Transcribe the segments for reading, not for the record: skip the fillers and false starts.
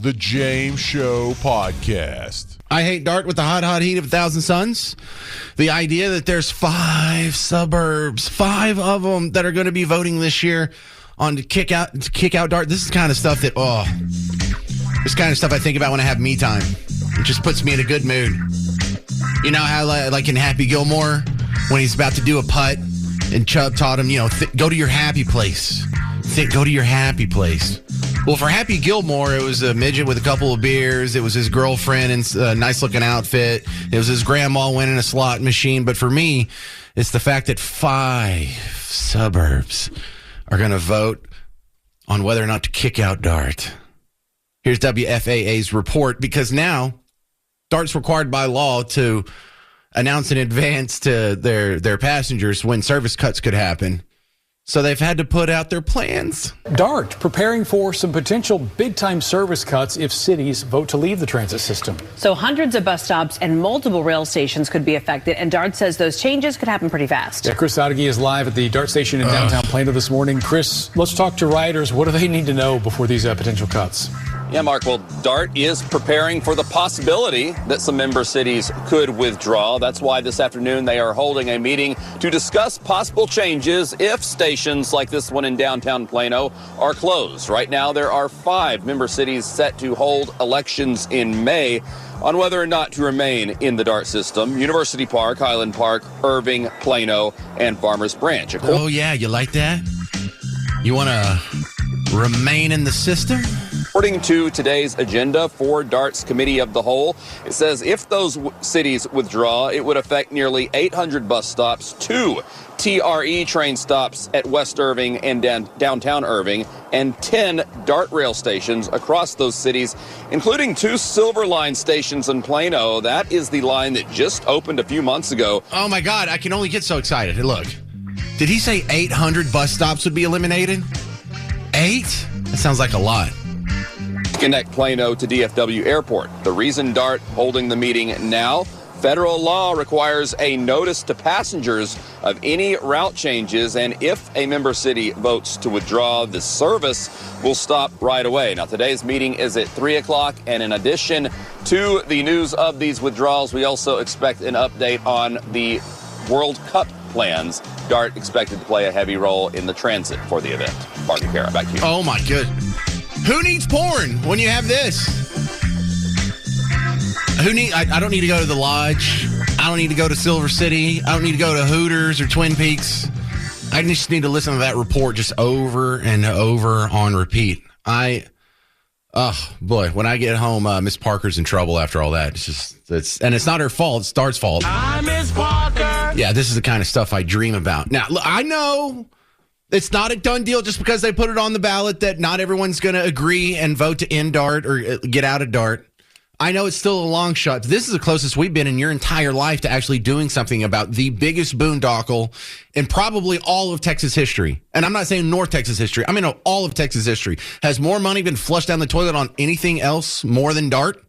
The James Show Podcast. I hate Dart with the hot heat of 1,000 suns. The idea that there's 5 suburbs, 5 of them that are going to be voting this year on to kick out Dart. This is kind of stuff that, this kind of stuff I think about when I have me time. It just puts me in a good mood. You know how, like in Happy Gilmore, when he's about to do a putt and Chubb taught him, go to your happy place. Go to your happy place. Well, for Happy Gilmore, it was a midget with a couple of beers. It was his girlfriend in a nice-looking outfit. It was his grandma winning a slot machine. But for me, it's the fact that 5 suburbs are going to vote on whether or not to kick out Dart. Here's WFAA's report, because now Dart's required by law to announce in advance to their passengers when service cuts could happen. So they've had to put out their plans. Dart preparing for some potential big-time service cuts if cities vote to leave the transit system. So hundreds of bus stops and multiple rail stations could be affected, and Dart says those changes could happen pretty fast. Yeah, Chris Sadeghi is live at the Dart station in downtown Plano this morning. Chris, let's talk to riders. What do they need to know before these potential cuts? Yeah, Mark, well, Dart is preparing for the possibility that some member cities could withdraw. That's why this afternoon they are holding a meeting to discuss possible changes if stations like this one in downtown Plano are closed. Right now, there are 5 member cities set to hold elections in May on whether or not to remain in the Dart system: University Park, Highland Park, Irving, Plano, and Farmers Branch. Oh, yeah, you like that? You want to remain in the system? According to today's agenda for Dart's Committee of the Whole, it says if those cities withdraw, it would affect nearly 800 bus stops, 2 TRE train stops at West Irving and downtown Irving, and 10 Dart rail stations across those cities, including 2 Silver Line stations in Plano. That is the line that just opened a few months ago. Oh, my God. I can only get so excited. Hey, look. Did he say 800 bus stops would be eliminated? 8? That sounds like a lot. Connect Plano to DFW Airport. The reason Dart holding the meeting now: federal law requires a notice to passengers of any route changes, and if a member city votes to withdraw, the service will stop right away. Now, today's meeting is at 3 o'clock, and in addition to the news of these withdrawals, we also expect an update on the World Cup plans. Dart expected to play a heavy role in the transit for the event. Mark Cara, back to you. Oh, my goodness. Who needs porn when you have this? I don't need to go to the Lodge. I don't need to go to Silver City. I don't need to go to Hooters or Twin Peaks. I just need to listen to that report just over and over on repeat. When I get home, Miss Parker's in trouble after all that. And it's not her fault. It's Dart's fault. I'm Miss Parker. Yeah, this is the kind of stuff I dream about. Now, look, I know it's not a done deal just because they put it on the ballot that not everyone's going to agree and vote to end Dart or get out of Dart. I know it's still a long shot. This is the closest we've been in your entire life to actually doing something about the biggest boondoggle in probably all of Texas history. And I'm not saying North Texas history. I mean, all of Texas history. Has more money been flushed down the toilet on anything else more than Dart?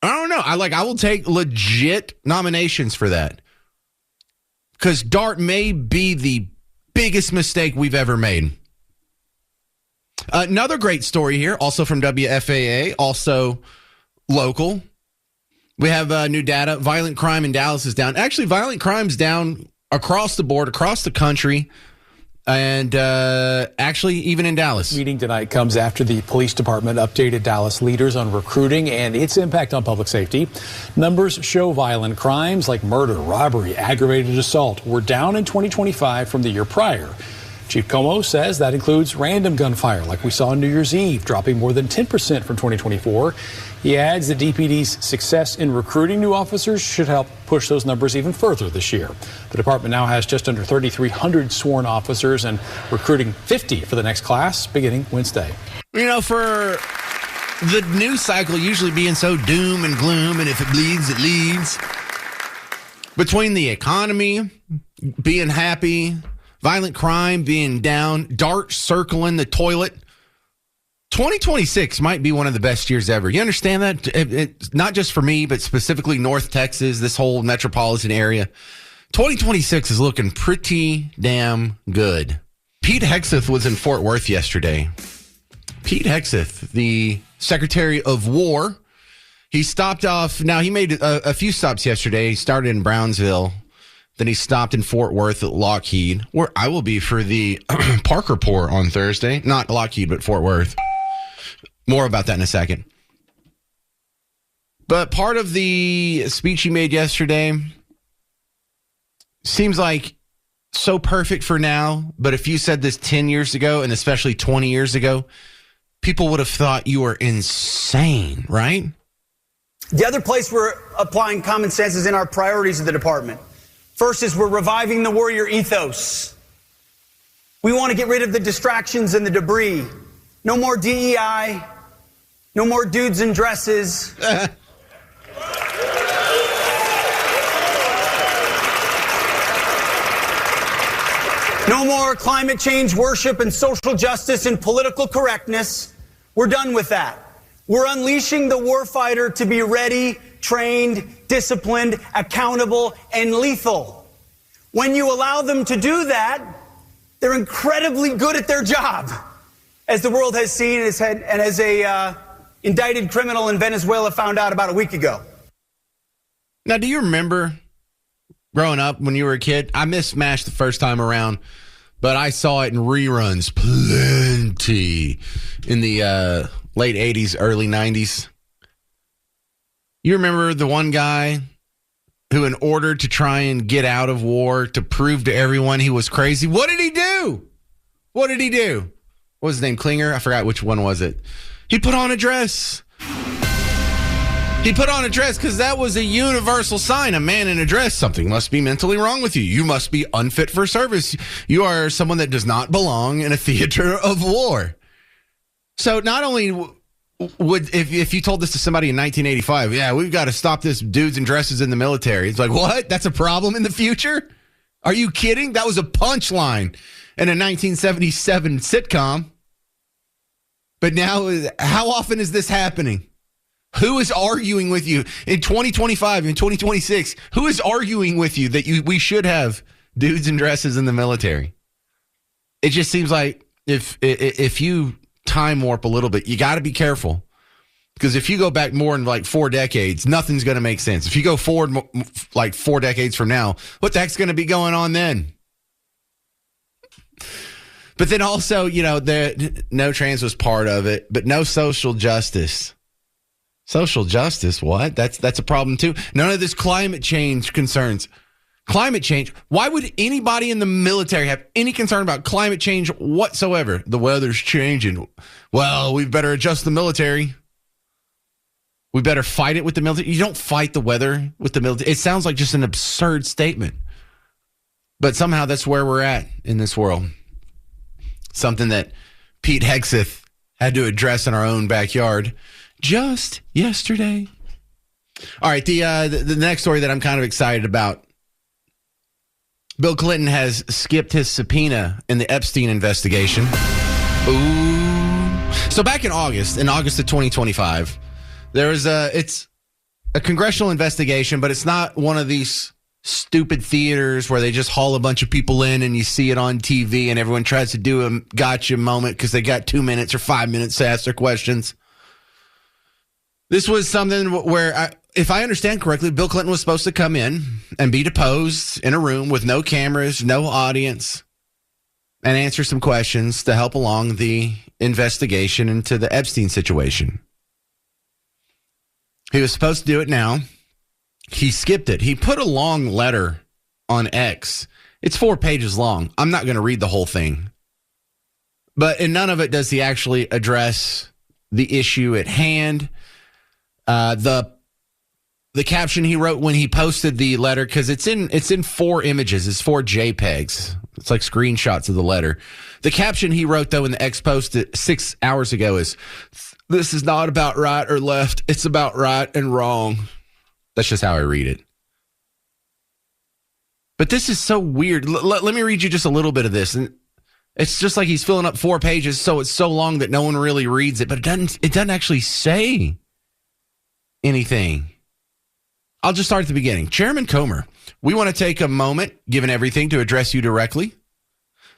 I don't know. I will take legit nominations for that. Because Dart may be the biggest mistake we've ever made. Another great story here, also from WFAA, also local. We have new data. Violent crime in Dallas is down. Actually, violent crime's down across the board, across the country, and actually even in Dallas. Meeting tonight comes after the police department updated Dallas leaders on recruiting and its impact on public safety. Numbers show violent crimes like murder, robbery, aggravated assault were down in 2025 from the year prior. Chief Como says that includes random gunfire like we saw on New Year's Eve, dropping more than 10% from 2024. He adds that DPD's success in recruiting new officers should help push those numbers even further this year. The department now has just under 3,300 sworn officers and recruiting 50 for the next class beginning Wednesday. You know, for the news cycle usually being so doom and gloom, and if it bleeds, it leads. Between the economy being happy, violent crime being down, Dart circling the toilet, 2026 might be one of the best years ever. You understand that? It's not just for me, but specifically North Texas, this whole metropolitan area. 2026 is looking pretty damn good. Pete Hegseth was in Fort Worth yesterday. Pete Hegseth, the Secretary of War. He stopped off. Now, he made a few stops yesterday. He started in Brownsville. Then he stopped in Fort Worth at Lockheed, where I will be for the Park Report on Thursday. Not Lockheed, but Fort Worth. More about that in a second. But part of the speech he made yesterday seems like so perfect for now. But if you said this 10 years ago, and especially 20 years ago, people would have thought you were insane, right? The other place we're applying common sense is in our priorities of the department. First is we're reviving the warrior ethos. We want to get rid of the distractions and the debris. No more DEI. No more dudes in dresses. No more climate change worship and social justice and political correctness. We're done with that. We're unleashing the warfighter to be ready, trained, disciplined, accountable, and lethal. When you allow them to do that, they're incredibly good at their job, as the world has seen and as a indicted criminal in Venezuela found out about a week ago. Now, do you remember growing up when you were a kid? I missed MASH the first time around, but I saw it in reruns plenty in the late 80s, early 90s. You remember the one guy who, in order to try and get out of war, to prove to everyone he was crazy, what did he do? What did he do? What was his name? Klinger? I forgot which one was it. He put on a dress. He put on a dress because that was a universal sign. A man in a dress, something must be mentally wrong with you. You must be unfit for service. You are someone that does not belong in a theater of war. So not only would, if you told this to somebody in 1985, yeah, we've got to stop this dudes in dresses in the military. It's like, what? That's a problem in the future? Are you kidding? That was a punchline in a 1977 sitcom. But now, how often is this happening? Who is arguing with you in 2025, in 2026? Who is arguing with you that we should have dudes in dresses in the military? It just seems like if you time warp a little bit, you got to be careful, because if you go back more than like 4 decades, nothing's going to make sense. If you go forward like 4 decades from now, what the heck's going to be going on then? But then also, no trans was part of it, but no social justice. Social justice, what? That's a problem too. None of this climate change concerns. Climate change. Why would anybody in the military have any concern about climate change whatsoever? The weather's changing. Well, we better adjust the military. We better fight it with the military. You don't fight the weather with the military. It sounds like just an absurd statement. But somehow that's where we're at in this world. Something that Pete Hegseth had to address in our own backyard just yesterday. All right, the next story that I'm kind of excited about. Bill Clinton has skipped his subpoena in the Epstein investigation. Ooh. So back in August of 2025, it's a congressional investigation, but it's not one of these stupid theaters where they just haul a bunch of people in and you see it on TV and everyone tries to do a gotcha moment because they got 2 minutes or 5 minutes to ask their questions. This was something where, if I understand correctly, Bill Clinton was supposed to come in and be deposed in a room with no cameras, no audience, and answer some questions to help along the investigation into the Epstein situation. He was supposed to do it now. He skipped it. He put a long letter on X. It's 4 pages long. I'm not going to read the whole thing. But in none of it does he actually address the issue at hand. The caption he wrote when he posted the letter, because it's in 4 images. It's 4 JPEGs. It's like screenshots of the letter. The caption he wrote, though, in the X post 6 hours ago is, "This is not about right or left. It's about right and wrong." That's just how I read it. But this is so weird. Let me read you just a little bit of this. And it's just like he's filling up 4 pages, so it's so long that no one really reads it. But it doesn't actually say anything. I'll just start at the beginning. Chairman Comer, we want to take a moment, given everything, to address you directly.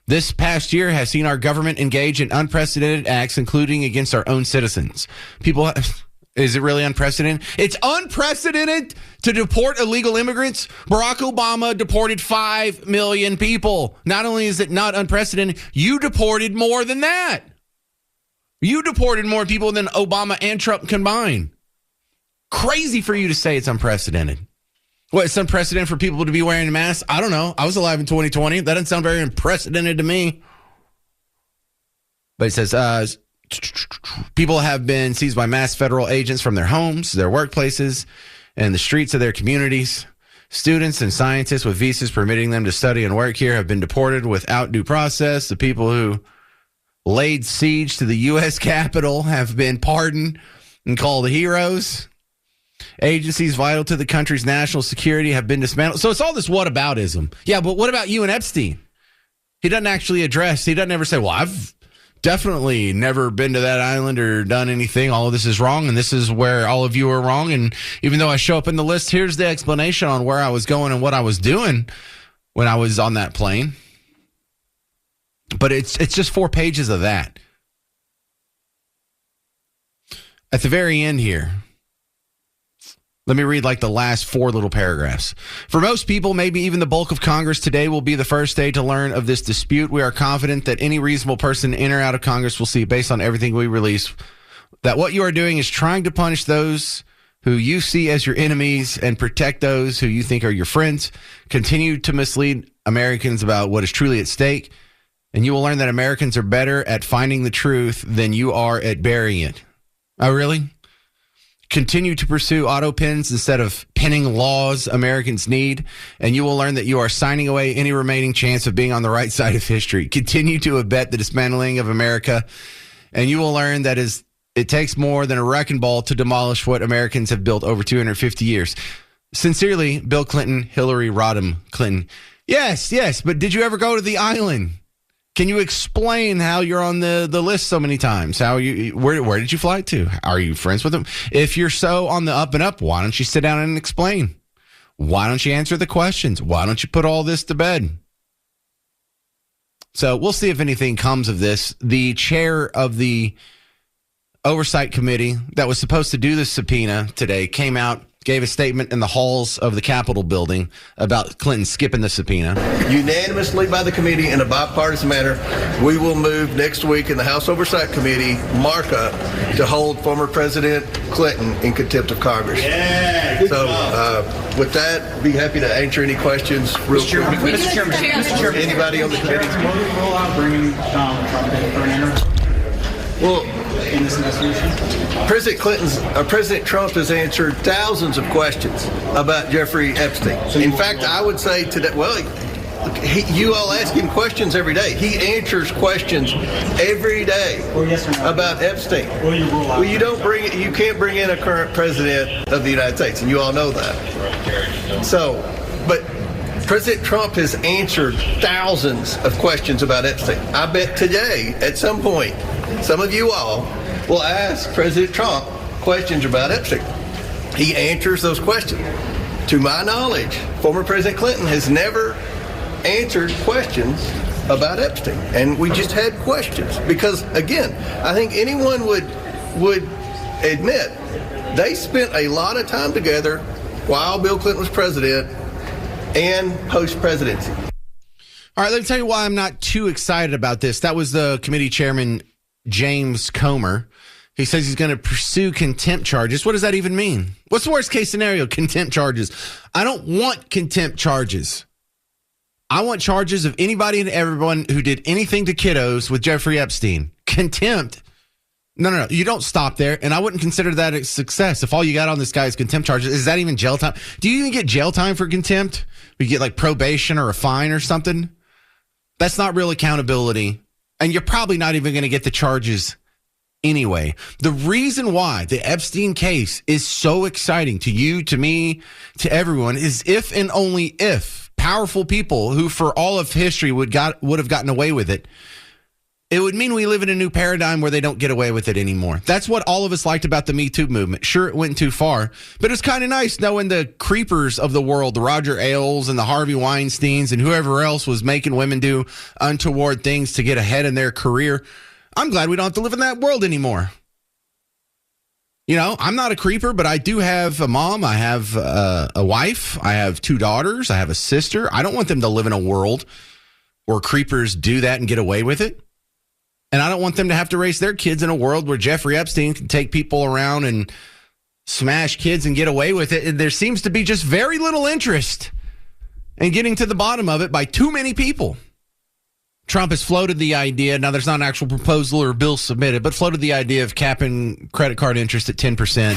This past year has seen our government engage in unprecedented acts, including against our own citizens. People, is it really unprecedented? It's unprecedented to deport illegal immigrants. Barack Obama deported 5 million people. Not only is it not unprecedented, you deported more than that. You deported more people than Obama and Trump combined. Crazy for you to say it's unprecedented. What, it's unprecedented for people to be wearing a mask? I don't know. I was alive in 2020. That doesn't sound very unprecedented to me. But it says, people have been seized by masked federal agents from their homes, their workplaces, and the streets of their communities. Students and scientists with visas permitting them to study and work here have been deported without due process. The people who laid siege to the U.S. Capitol have been pardoned and called heroes. Agencies vital to the country's national security have been dismantled. So it's all this whataboutism. Yeah, but what about you and Epstein? He doesn't actually address. He doesn't ever say, well, I've definitely never been to that island or done anything. All of this is wrong, and this is where all of you are wrong. And even though I show up in the list, here's the explanation on where I was going and what I was doing when I was on that plane. But it's just 4 pages of that. At the very end here, let me read like the last 4 little paragraphs. For most people, maybe even the bulk of Congress, today will be the first day to learn of this dispute. We are confident that any reasonable person in or out of Congress will see, based on everything we release, that what you are doing is trying to punish those who you see as your enemies and protect those who you think are your friends. Continue to mislead Americans about what is truly at stake, and you will learn that Americans are better at finding the truth than you are at burying it. Oh, really? Continue to pursue auto pins instead of pinning laws Americans need, and you will learn that you are signing away any remaining chance of being on the right side of history. Continue to abet the dismantling of America, and you will learn that it takes more than a wrecking ball to demolish what Americans have built over 250 years. Sincerely, Bill Clinton, Hillary Rodham Clinton. Yes, but did you ever go to the island? Can you explain how you're on the list so many times? Where did you fly to? Are you friends with them? If you're so on the up and up, why don't you sit down and explain? Why don't you answer the questions? Why don't you put all this to bed? So we'll see if anything comes of this. The chair of the Oversight Committee that was supposed to do the subpoena today came out, gave a statement in the halls of the Capitol building about Clinton skipping the subpoena. Unanimously by the committee in a bipartisan manner, we will move next week in the House Oversight Committee markup to hold former President Clinton in contempt of Congress. Yeah, so with that, be happy to answer any questions real quick. Mr. Chairman. Anybody on the committee? Will you roll out bringing Trump in for an interview? Well, in this investigation? President Trump has answered thousands of questions about Jeffrey Epstein. In fact, I would say today, you all ask him questions every day. He answers questions every day about Epstein. Will you rule out? Well, you can't bring in a current president of the United States, and you all know that. So, but President Trump has answered thousands of questions about Epstein. I bet today, at some point, some of you all will ask President Trump questions about Epstein. He answers those questions. To my knowledge, former President Clinton has never answered questions about Epstein. And we just had questions because, again, I think anyone would admit they spent a lot of time together while Bill Clinton was president and post-presidency. All right, let me tell you why I'm not too excited about this. That was the committee chairman, James Comer. He says he's going to pursue contempt charges. What does that even mean? What's the worst case scenario? Contempt charges. I don't want contempt charges. I want charges of anybody and everyone who did anything to kiddos with Jeffrey Epstein. Contempt. No. You don't stop there. And I wouldn't consider that a success. If all you got on this guy is contempt charges, is that even jail time? Do you even get jail time for contempt? You get like probation or a fine or something? That's not real accountability. And you're probably not even going to get the charges anyway. The reason why the Epstein case is so exciting to you, to me, to everyone is if and only if powerful people who for all of history would have gotten away with it, It would mean we live in a new paradigm where they don't get away with it anymore. That's what all of us liked about the Me Too movement. Sure, it went too far, but it's kind of nice knowing the creepers of the world, the Roger Ailes and the Harvey Weinsteins and whoever else was making women do untoward things to get ahead in their career. I'm glad we don't have to live in that world anymore. You know, I'm not a creeper, but I do have a mom. I have a wife. I have 2 daughters. I have a sister. I don't want them to live in a world where creepers do that and get away with it. And I don't want them to have to raise their kids in a world where Jeffrey Epstein can take people around and smash kids and get away with it. And there seems to be just very little interest in getting to the bottom of it by too many people. Trump has floated the idea, now there's not an actual proposal or bill submitted, but floated the idea of capping credit card interest at 10%.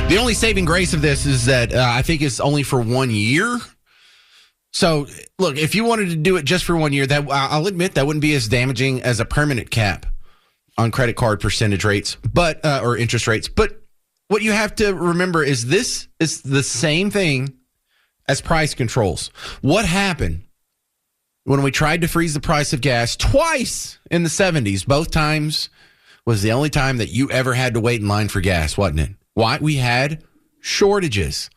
The only saving grace of this is that I think it's only for 1 year. So, look, if you wanted to do it just for 1 year, that I'll admit that wouldn't be as damaging as a permanent cap on credit card percentage rates, but or interest rates. But what you have to remember is this is the same thing as price controls. What happened when we tried to freeze the price of gas twice in the 70s? Both times was the only time that you ever had to wait in line for gas, wasn't it? Why? We had shortages.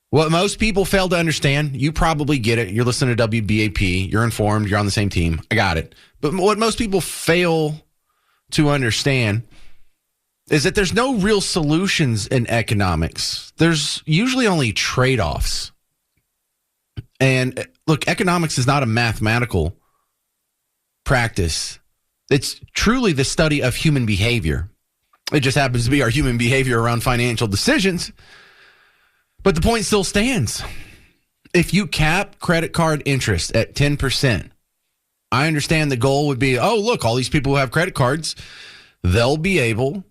What most people fail to understand, you probably get it. You're listening to WBAP. You're informed. You're on the same team. I got it. But what most people fail to understand is that there's no real solutions in economics. There's usually only trade-offs. And look, economics is not a mathematical practice. It's truly the study of human behavior. It just happens to be our human behavior around financial decisions. But the point still stands. If you cap credit card interest at 10%, I understand the goal would be, oh, look, all these people who have credit cards, they'll be able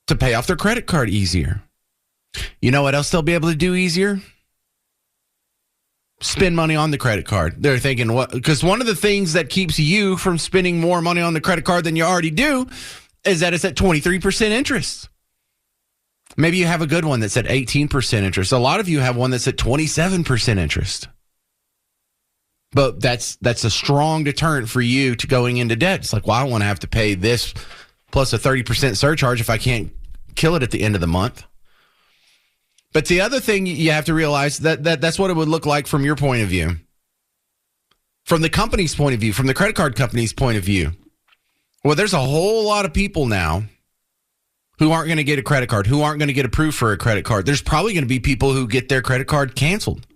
to pay off their credit card easier. You know what else they'll be able to do easier? Spend money on the credit card. They're thinking, what? Because one of the things that keeps you from spending more money on the credit card than you already do is that it's at 23% interest. Maybe you have a good one that's at 18% interest. A lot of you have one that's at 27% interest. But that's a strong deterrent for you to going into debt. It's like, well, I don't want to have to pay this plus a 30% surcharge if I can't kill it at the end of the month. But the other thing you have to realize that's what it would look like from your point of view. From the company's point of view, from the credit card company's point of view. Well, there's a whole lot of people now who aren't going to get a credit card, who aren't going to get approved for a credit card. There's probably going to be people who get their credit card canceled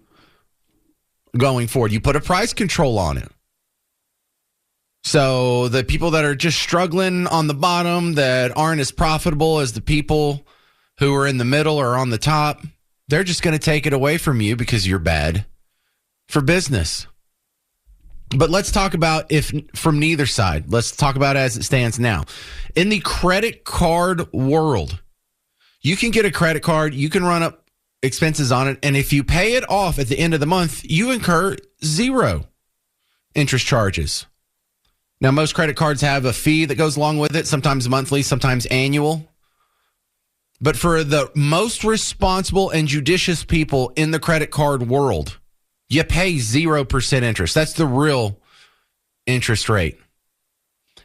going forward. You put a price control on it. So the people that are just struggling on the bottom, that aren't as profitable as the people who are in the middle or on the top, they're just going to take it away from you because you're bad for business. But let's talk about if from neither side. Let's talk about as it stands now. In the credit card world, you can get a credit card, you can run up expenses on it, and if you pay it off at the end of the month, you incur 0 interest charges. Now, most credit cards have a fee that goes along with it, sometimes monthly, sometimes annual. But for the most responsible and judicious people in the credit card world, you pay 0% interest. That's the real interest rate.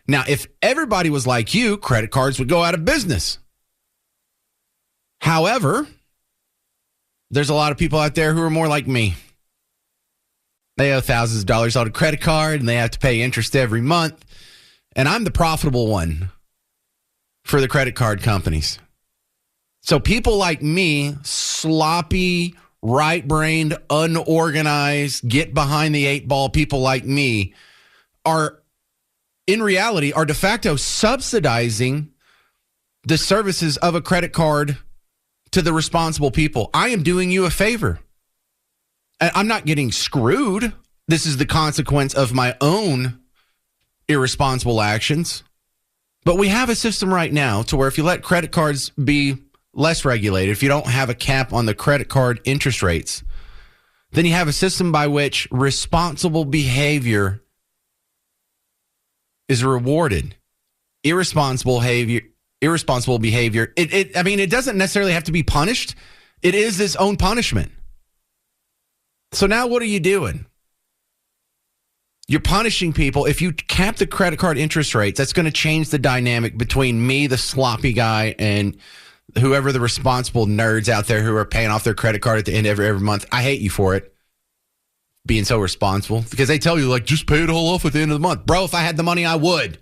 Now, if everybody was like you, credit cards would go out of business. However, there's a lot of people out there who are more like me. They owe thousands of dollars on a credit card, and they have to pay interest every month. And I'm the profitable one for the credit card companies. So people like me, sloppy, right-brained, unorganized, get behind the 8 ball people like me are, in reality, are de facto subsidizing the services of a credit card to the responsible people. I am doing you a favor. I'm not getting screwed. This is the consequence of my own irresponsible actions. But we have a system right now to where if you let credit cards be less regulated, if you don't have a cap on the credit card interest rates, then you have a system by which responsible behavior is rewarded. Irresponsible behavior, it doesn't necessarily have to be punished. It is its own punishment. So now what are you doing? You're punishing people. If you cap the credit card interest rates, that's going to change the dynamic between me, the sloppy guy, and whoever the responsible nerds out there who are paying off their credit card at the end of every month. I hate you for it, being so responsible, because they tell you, like, just pay it all off at the end of the month. Bro, if I had the money, I would.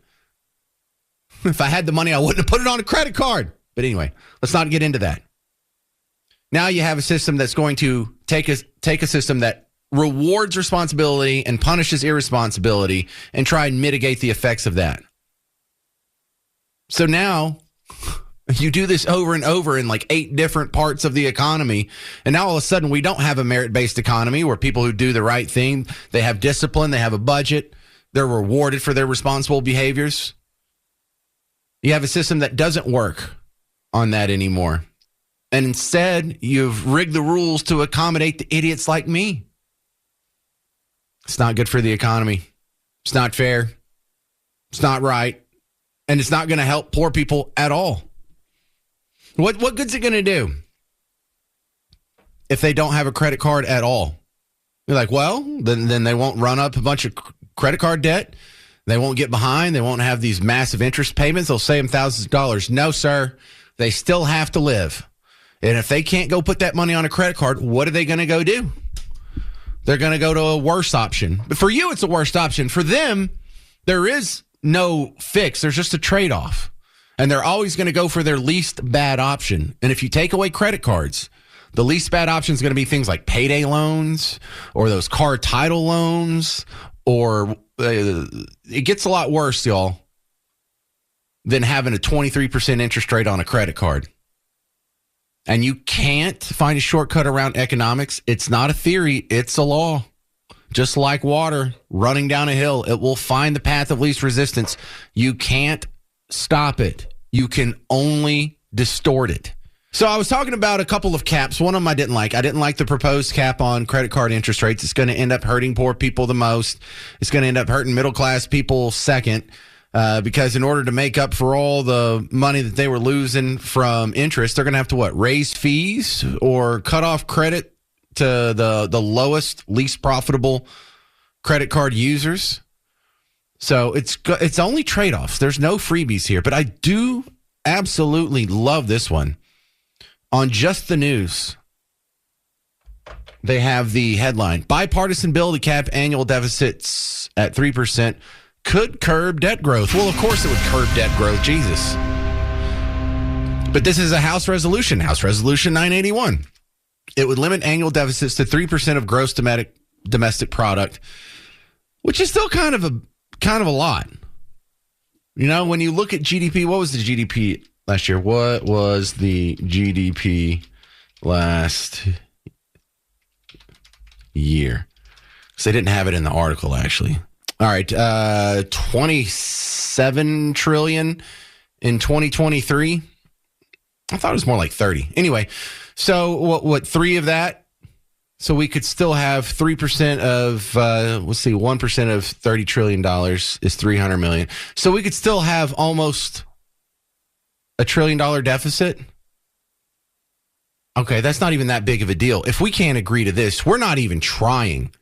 If I had the money, I wouldn't have put it on a credit card. But anyway, let's not get into that. Now you have a system that's going to take a system that rewards responsibility and punishes irresponsibility and try and mitigate the effects of that. So now you do this over and over in like 8 different parts of the economy. And now all of a sudden we don't have a merit-based economy where people who do the right thing, they have discipline, they have a budget, they're rewarded for their responsible behaviors. You have a system that doesn't work on that anymore. And instead, you've rigged the rules to accommodate the idiots like me. It's not good for the economy. It's not fair. It's not right. And it's not going to help poor people at all. What good's it going to do if they don't have a credit card at all? You're like, well, then they won't run up a bunch of credit card debt. They won't get behind. They won't have these massive interest payments. They'll save them thousands of dollars. No, sir. They still have to live. And if they can't go put that money on a credit card, what are they going to go do? They're going to go to a worse option. But for you, it's a worse option. For them, there is no fix. There's just a trade-off. And they're always going to go for their least bad option. And if you take away credit cards, the least bad option is going to be things like payday loans or those car title loans, or it gets a lot worse, y'all, than having a 23% interest rate on a credit card. And you can't find a shortcut around economics. It's not a theory. It's a law. Just like water running down a hill, it will find the path of least resistance. You can't stop it. You can only distort it. So I was talking about a couple of caps. One of them I didn't like. I didn't like the proposed cap on credit card interest rates. It's going to end up hurting poor people the most. It's going to end up hurting middle-class people second. Because in order to make up for all the money that they were losing from interest, they're going to have to, raise fees or cut off credit to the lowest, least profitable credit card users. So it's only trade-offs. There's no freebies here. But I do absolutely love this one. On Just the News, they have the headline, bipartisan bill to cap annual deficits at 3%. Could curb debt growth. Well, of course it would curb debt growth. Jesus. But this is a House Resolution 981. It would limit annual deficits to 3% of gross domestic product, which is still kind of a lot. You know, when you look at GDP, what was the GDP last year? What was the GDP last year? Because they didn't have it in the article, actually. All right, 27 trillion in 2023. I thought it was more like 30. Anyway, so what 3 of that? So we could still have 3% of 1% of $30 trillion is 300 million. So we could still have almost $1 trillion deficit. Okay, that's not even that big of a deal. If we can't agree to this, we're not even trying.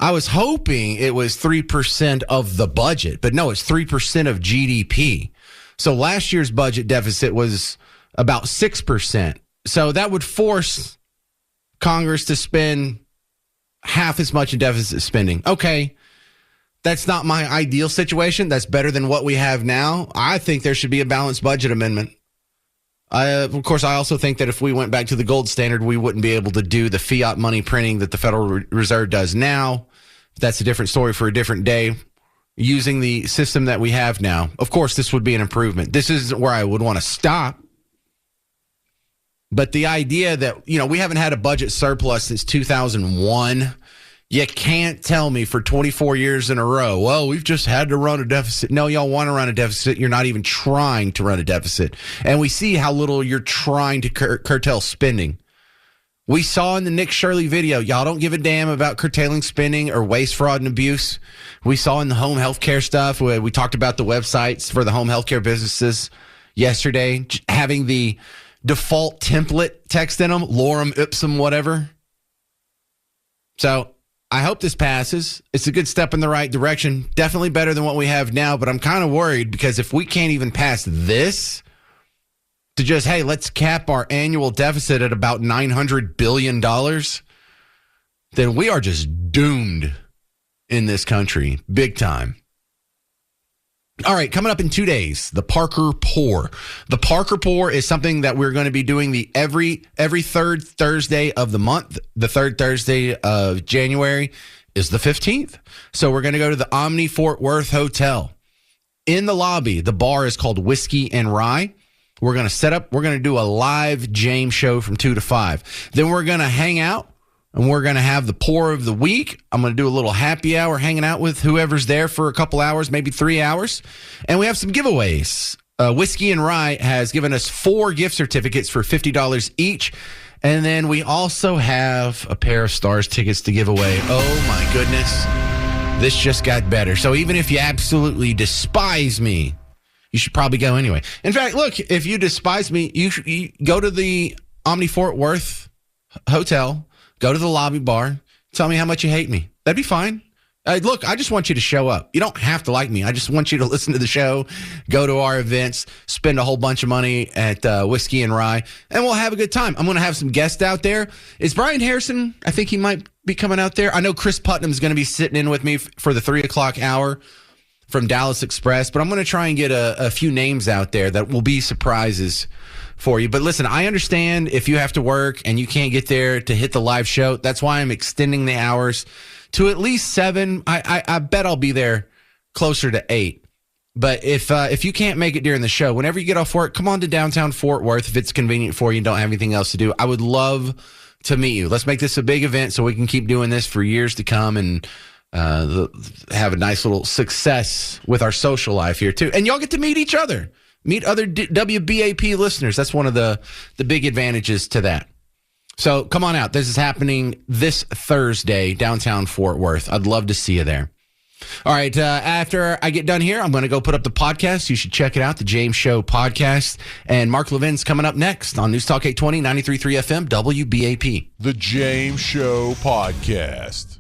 I was hoping it was 3% of the budget, but no, it's 3% of GDP. So last year's budget deficit was about 6%. So that would force Congress to spend half as much in deficit spending. Okay, that's not my ideal situation. That's better than what we have now. I think there should be a balanced budget amendment. Of course, I also think that if we went back to the gold standard, we wouldn't be able to do the fiat money printing that the Federal Reserve does now. That's a different story for a different day. Using the system that we have now, of course, this would be an improvement. This isn't where I would want to stop. But the idea that, we haven't had a budget surplus since 2001. You can't tell me for 24 years in a row, well, we've just had to run a deficit. No, y'all want to run a deficit. You're not even trying to run a deficit. And we see how little you're trying to curtail spending. We saw in the Nick Shirley video, y'all don't give a damn about curtailing spending or waste, fraud, and abuse. We saw in the home health care stuff, where we talked about the websites for the home health care businesses yesterday, having the default template text in them, lorem ipsum, whatever. So I hope this passes. It's a good step in the right direction. Definitely better than what we have now, but I'm kind of worried because if we can't even pass this to just, hey, let's cap our annual deficit at about $900 billion, then we are just doomed in this country, big time. All right, coming up in 2 days, the Parker Pour. The Parker Pour is something that we're going to be doing every third Thursday of the month. The third Thursday of January is the 15th. So we're going to go to the Omni Fort Worth Hotel. In the lobby, the bar is called Whiskey and Rye. We're going to set up, we're going to do a live James show from 2 to 5. Then we're going to hang out. And we're going to have the pour of the week. I'm going to do a little happy hour hanging out with whoever's there for a couple hours, maybe 3 hours. And we have some giveaways. Whiskey and Rye has given us 4 gift certificates for $50 each. And then we also have a pair of Stars tickets to give away. Oh, my goodness. This just got better. So even if you absolutely despise me, you should probably go anyway. In fact, look, if you despise me, you go to the Omni Fort Worth Hotel. Go to the lobby bar. Tell me how much you hate me. That'd be fine. Look, I just want you to show up. You don't have to like me. I just want you to listen to the show, go to our events, spend a whole bunch of money at Whiskey and Rye, and we'll have a good time. I'm going to have some guests out there. Is Brian Harrison? I think he might be coming out there. I know Chris Putnam's going to be sitting in with me for the 3 o'clock hour from Dallas Express, but I'm going to try and get a few names out there that will be surprises for you. But listen, I understand if you have to work and you can't get there to hit the live show. That's why I'm extending the hours to at least 7. I bet I'll be there closer to 8. But if you can't make it during the show, whenever you get off work, come on to downtown Fort Worth if it's convenient for you and don't have anything else to do. I would love to meet you. Let's make this a big event so we can keep doing this for years to come and have a nice little success with our social life here too. And y'all get to meet each other. Meet other WBAP listeners. That's one of the big advantages to that. So come on out. This is happening this Thursday, downtown Fort Worth. I'd love to see you there. All right. After I get done here, I'm going to go put up the podcast. You should check it out, the James Show podcast. And Mark Levin's coming up next on News Talk 820, 93.3 FM, WBAP. The James Show podcast.